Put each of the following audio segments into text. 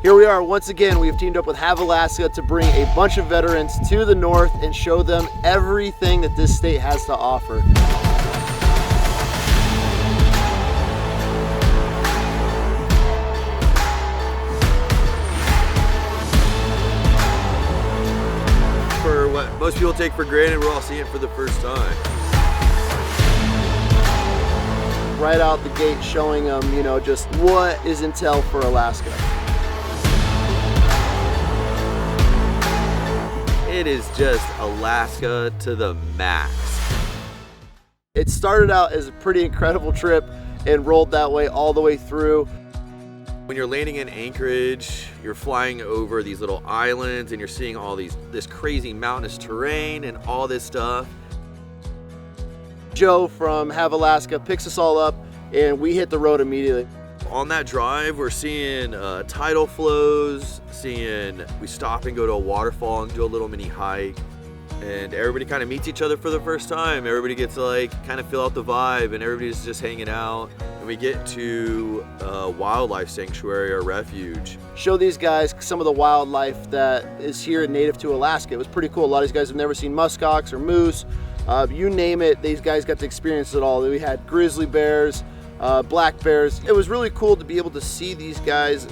Here we are once again. We have teamed up with Have Alaska to bring a bunch of veterans to the north and show them everything that this state has to offer. For what most people take for granted, we're all seeing it for the first time. Right out the gate showing them, you know, just what is Intel for Alaska. It is just Alaska to the max. It started out as a pretty incredible trip and rolled that way all the way through. When you're landing in Anchorage, you're flying over these little islands and you're seeing all this crazy mountainous terrain and all this stuff. Joe from Have Alaska picks us all up and we hit the road immediately. On that drive, we're seeing tidal flows, we stop and go to a waterfall and do a little mini hike. And everybody kind of meets each other for the first time. Everybody gets to like kind of feel out the vibe and everybody's just hanging out. And we get to a wildlife sanctuary or refuge. Show these guys some of the wildlife that is here native to Alaska. It was pretty cool. A lot of these guys have never seen muskox or moose. You name it, these guys got to experience it all. We had grizzly bears, black bears. It was really cool to be able to see these guys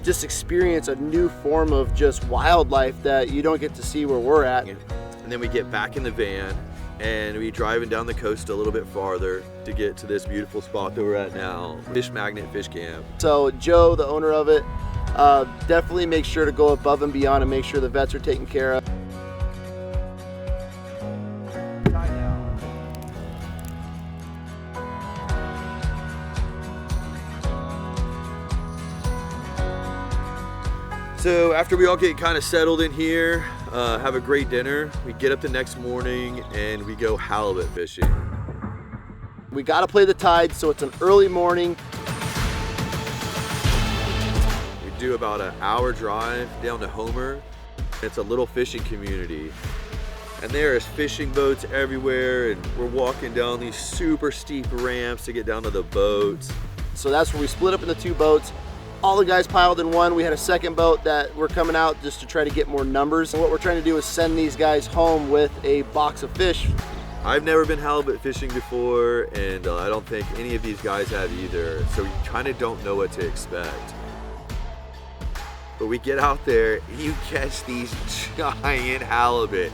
just experience a new form of just wildlife that you don't get to see where we're at. And then we get back in the van and we driving down the coast a little bit farther to get to this beautiful spot that we're at now, Fish Magnet Fish Camp. So Joe, the owner of it, definitely make sure to go above and beyond and make sure the vets are taken care of. So after we all get kind of settled in here, have a great dinner, we get up the next morning and we go halibut fishing. We got to play the tide, so it's an early morning. We do about an hour drive down to Homer. It's a little fishing community. And there's fishing boats everywhere and we're walking down these super steep ramps to get down to the boats. So that's where we split up into two boats. All the guys piled in one. We had a second boat that we're coming out just to try to get more numbers. And what we're trying to do is send these guys home with a box of fish. I've never been halibut fishing before, and I don't think any of these guys have either, so you kind of don't know what to expect. But we get out there and you catch these giant halibut.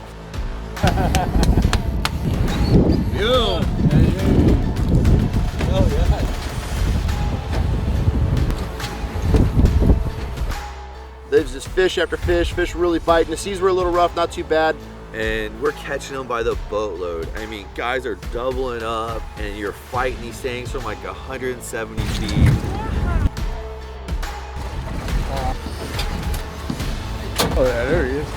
Oh, yeah. There's just fish after fish, fish really biting. The seas were a little rough, not too bad. And we're catching them by the boatload. I mean, guys are doubling up and you're fighting these things from like 170 feet. Oh yeah, there he is.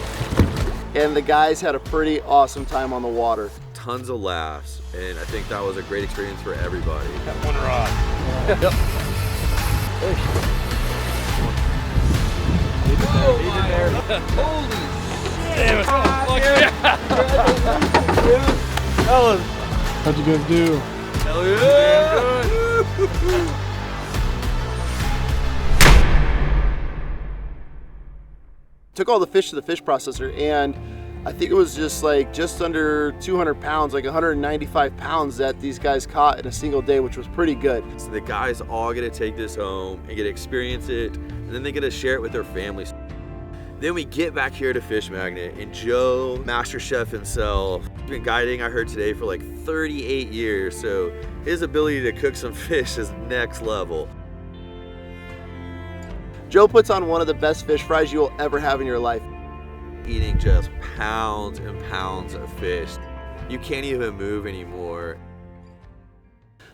And the guys had a pretty awesome time on the water. Tons of laughs, and I think that was a great experience for everybody. Got one rod. Yep. He's in there. Holy damn it. Oh, yeah. Fellas. How'd you guys do? Hell yeah! Took all the fish to the fish processor, and I think it was just under 200 pounds, like 195 pounds that these guys caught in a single day, which was pretty good. So the guys all get to take this home and get to experience it, and then they get to share it with their families. Then we get back here to Fish Magnet, and Joe, master chef himself, has been guiding, I heard today, for like 38 years, so his ability to cook some fish is next level. Joe puts on one of the best fish fries you'll ever have in your life. Eating just pounds and pounds of fish. You can't even move anymore.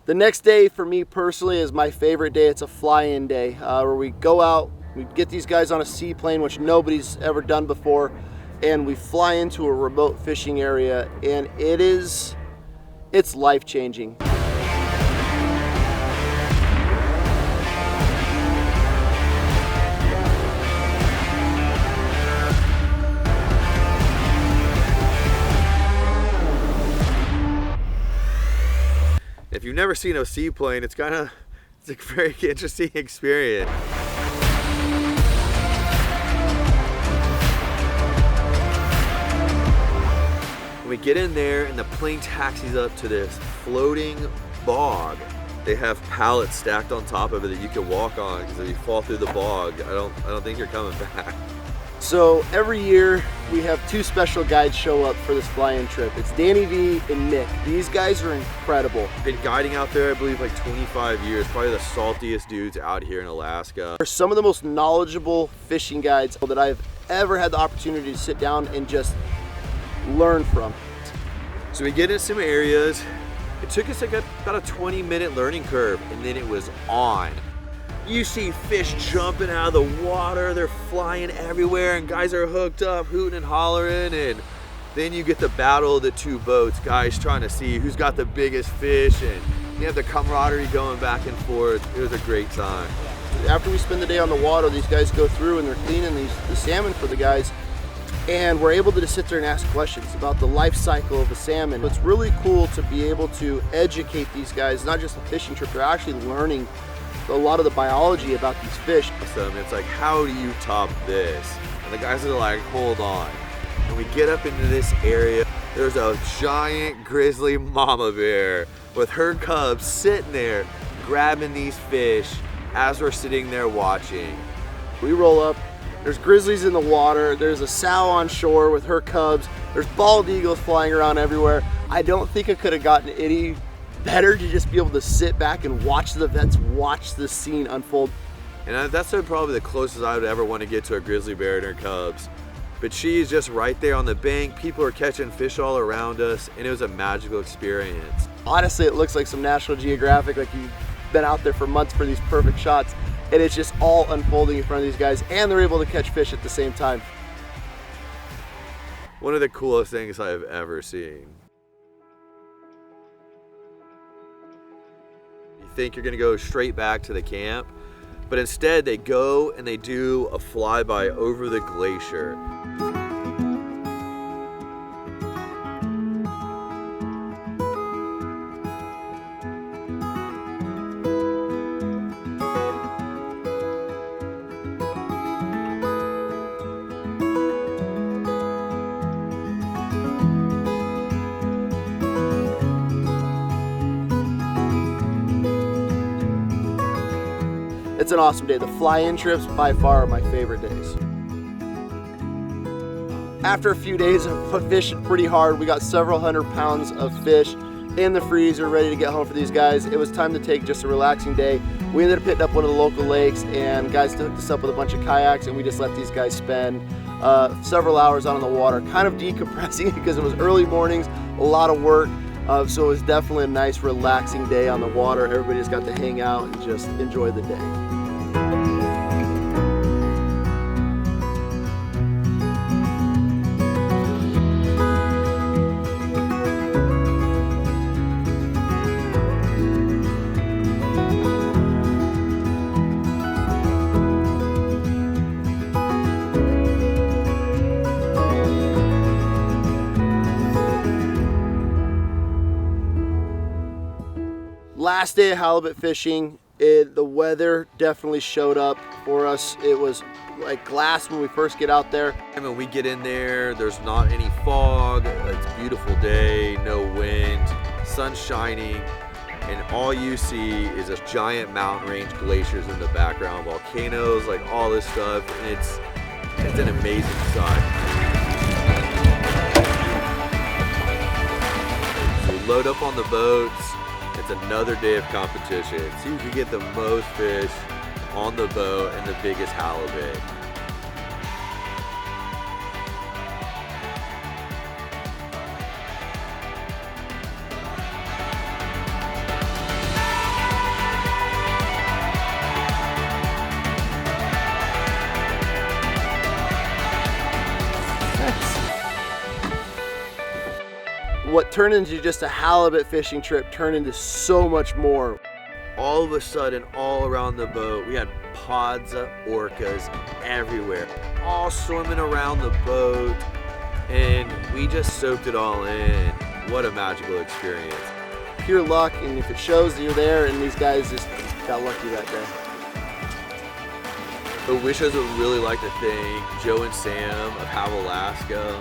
The next day for me personally is my favorite day. It's a fly-in day where we go out, we get these guys on a seaplane, which nobody's ever done before, and we fly into a remote fishing area, and it's life-changing. If you've never seen a seaplane, it's a very interesting experience. We get in there and the plane taxis up to this floating bog. They have pallets stacked on top of it that you can walk on, because if you fall through the bog, I don't think you're coming back. So every year we have two special guides show up for this fly-in trip. It's Danny V and Nick. These guys are incredible. Been guiding out there, I believe, like 25 years. Probably the saltiest dudes out here in Alaska. They're some of the most knowledgeable fishing guides that I've ever had the opportunity to sit down and just learn from. So we get in some areas. It took us like about a 20-minute learning curve, and then it was on. You see fish jumping out of the water, they're flying everywhere, and guys are hooked up, hooting and hollering, and then you get the battle of the two boats, guys trying to see who's got the biggest fish, and you have the camaraderie going back and forth. It was a great time. After we spend the day on the water, these guys go through and they're cleaning the salmon for the guys, and we're able to just sit there and ask questions about the life cycle of a salmon. It's really cool to be able to educate these guys, not just a fishing trip, they're actually learning a lot of the biology about these fish. So it's like, how do you top this? And the guys are like, hold on. And we get up into this area, there's a giant grizzly mama bear with her cubs sitting there grabbing these fish as we're sitting there watching. We roll up, there's grizzlies in the water, there's a sow on shore with her cubs, there's bald eagles flying around everywhere. I don't think I could have gotten any better to just be able to sit back and watch the vets watch this scene unfold. And that's probably the closest I would ever want to get to a grizzly bear and her cubs. But she's just right there on the bank. People are catching fish all around us, and it was a magical experience. Honestly, it looks like some National Geographic, like you've been out there for months for these perfect shots, and it's just all unfolding in front of these guys, and they're able to catch fish at the same time. One of the coolest things I have ever seen. Think you're gonna go straight back to the camp, but instead they go and they do a flyby over the glacier. It's an awesome day. The fly-in trips by far are my favorite days. After a few days of fishing pretty hard, we got several hundred pounds of fish in the freezer ready to get home for these guys. It was time to take just a relaxing day. We ended up hitting up one of the local lakes, and guys hooked us up with a bunch of kayaks, and we just let these guys spend several hours out on the water, kind of decompressing because it was early mornings, a lot of work. So it was definitely a nice relaxing day on the water. Everybody just got to hang out and just enjoy the day. Last day of halibut fishing, the weather definitely showed up for us. It was like glass when we first get out there. And when we get in there, there's not any fog, it's a beautiful day, no wind, sun shining, and all you see is a giant mountain range, glaciers in the background, volcanoes, like all this stuff, and it's an amazing sight. So we load up on the boats. It's another day of competition. See who can get the most fish on the boat and the biggest halibut. What turned into just a halibut fishing trip turned into so much more. All of a sudden, all around the boat, we had pods of orcas everywhere, all swimming around the boat, and we just soaked it all in. What a magical experience. Pure luck, and if it shows that you're there, and these guys just got lucky that day. The Wishers would really like to thank Joe and Sam of Have Alaska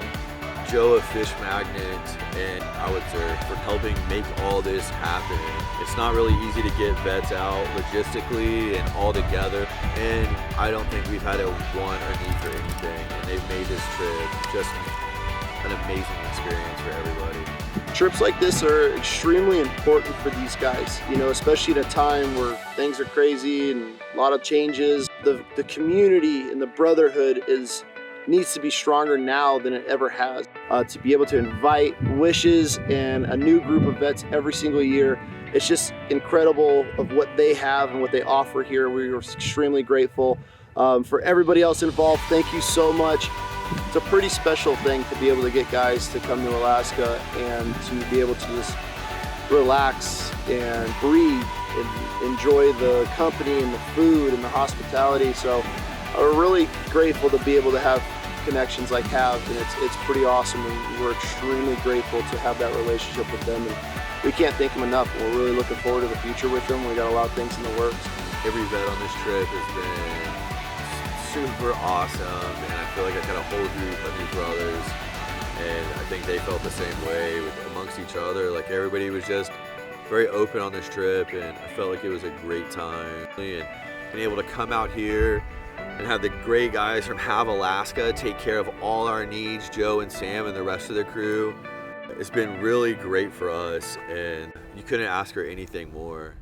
Joe of Fish Magnet and Howitzer for helping make all this happen. It's not really easy to get vets out logistically and all together, and I don't think we've had a want or need for anything, and they've made this trip just an amazing experience for everybody. Trips like this are extremely important for these guys, you know, especially at a time where things are crazy and a lot of changes. The community and the brotherhood needs to be stronger now than it ever has. To be able to invite Wishes and a new group of vets every single year, it's just incredible of what they have and what they offer here. We are extremely grateful. For everybody else involved, thank you so much. It's a pretty special thing to be able to get guys to come to Alaska and to be able to just relax and breathe and enjoy the company and the food and the hospitality. So we're really grateful to be able to have connections like have, and it's pretty awesome, and we're extremely grateful to have that relationship with them, and we can't thank them enough. We're really looking forward to the future with them. We got a lot of things in the works. Every vet on this trip has been super awesome, and I feel like I got a whole group of new brothers, and I think they felt the same way amongst each other. Like, everybody was just very open on this trip, and I felt like it was a great time. And being able to come out here and have the great guys from Have Alaska take care of all our needs, Joe and Sam and the rest of the crew. It's been really great for us, and you couldn't ask for anything more.